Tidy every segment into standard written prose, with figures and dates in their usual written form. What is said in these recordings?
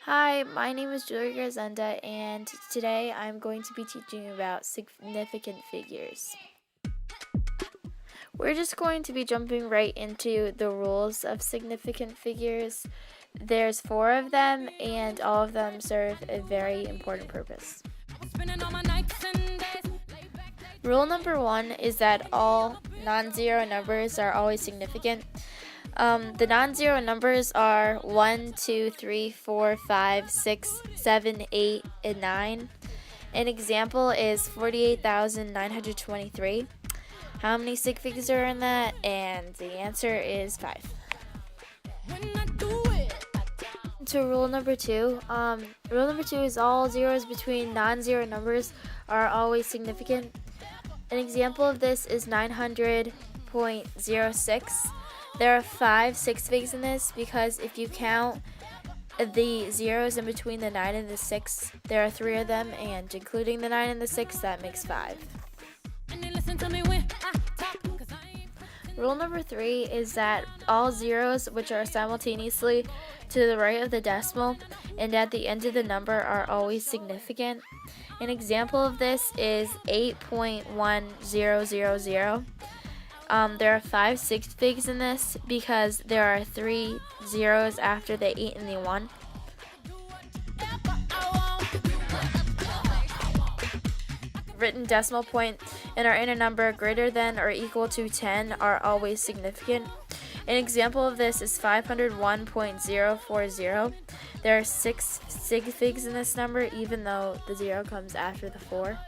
Hi, my name is Julia Grazenda, and today I'm going to be teaching you about significant figures. We're just going to be jumping right into the rules of significant figures. There's 4 of them, and all of them serve a very important purpose. Rule number 1 is that all non-zero numbers are always significant. The non-zero numbers are 1, 2, 3, 4, 5, 6, 7, 8, and 9. An example is 48,923. How many sig figs are in that? And the answer is 5. To rule number 2. Rule number 2 is all zeros between non-zero numbers are always significant. An example of this is 900.06. There are 5 6 figs in this because if you count the zeros in between the 9 and the 6, there are 3 of them, and including the 9 and the 6, that makes 5. Rule number 3 is that all zeros which are simultaneously to the right of the decimal and at the end of the number are always significant. An example of this is 8.1000. There are 5 6 figs in this because there are 3 zeros after the 8 and the 1. Written decimal point and are in a number greater than or equal to 10 are always significant. An example of this is 501.040. There are 6 sig figs in this number even though the 0 comes after the 4.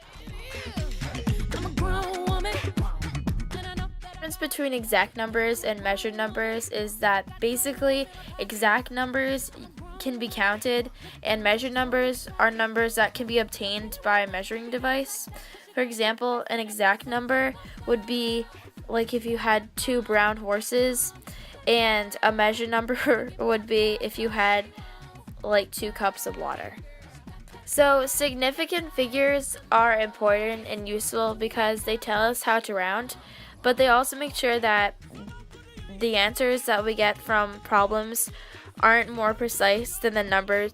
The difference between exact numbers and measured numbers is that basically exact numbers can be counted and measured numbers are numbers that can be obtained by a measuring device. For example, an exact number would be like if you had 2 brown horses, and a measured number would be if you had like 2 cups of water. So significant figures are important and useful because they tell us how to round, but they also make sure that the answers that we get from problems aren't more precise than the numbers.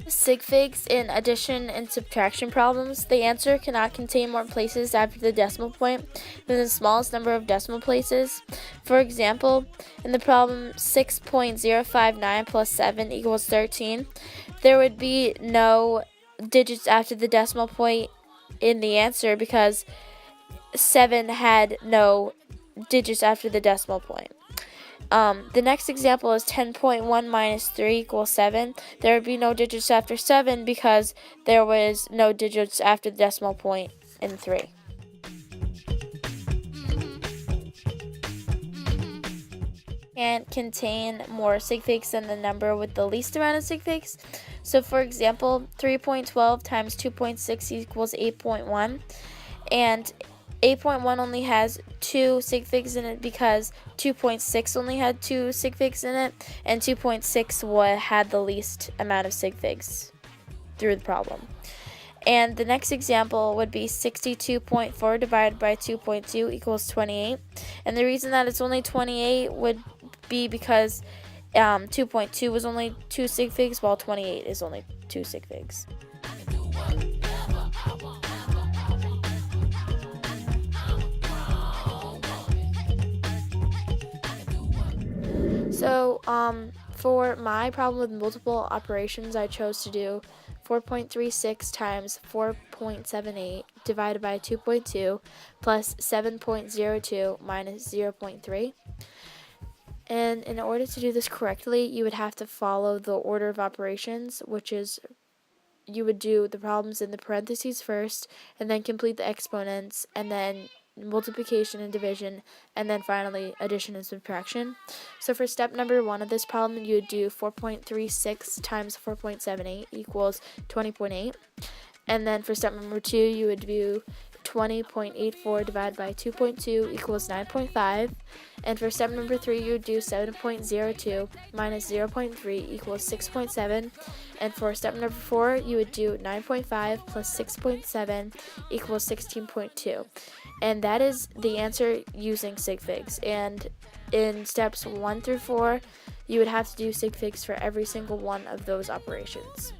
Sig figs in addition and subtraction problems, the answer cannot contain more places after the decimal point than the smallest number of decimal places. For example, in the problem 6.059 plus 7 equals 13, there would be no digits after the decimal point in the answer because 7 had no digits after the decimal point. The next example is 10.1 minus 3 equals 7. There would be no digits after 7 because there was no digits after the decimal point in 3. And contain more sig figs than the number with the least amount of sig figs. So for example, 3.12 times 2.6 equals 8.1, and 8.1 only has 2 sig figs in it because 2.6 only had 2 sig figs in it, and 2.6 had the least amount of sig figs through the problem. And the next example would be 62.4 divided by 2.2 equals 28. And the reason that it's only 28 would be because 2.2 was only 2 sig figs, while 28 is only 2 sig figs. So, for my problem with multiple operations, I chose to do 4.36 times 4.78 divided by 2.2 plus 7.02 minus 0.3. And in order to do this correctly, you would have to follow the order of operations, which is you would do the problems in the parentheses first, and then complete the exponents, and then multiplication and division, and then finally addition and subtraction. So for step number 1 of this problem, you would do 4.36 times 4.78 equals 20.8. And then for step number 2, you would do 20.84 divided by 2.2 equals 9.5. And for step number 3, you would do 7.02 minus 0.3 equals 6.7. And for step number 4, you would do 9.5 plus 6.7 equals 16.2. And that is the answer using sig figs. And in steps 1 through 4, you would have to do sig figs for every single one of those operations.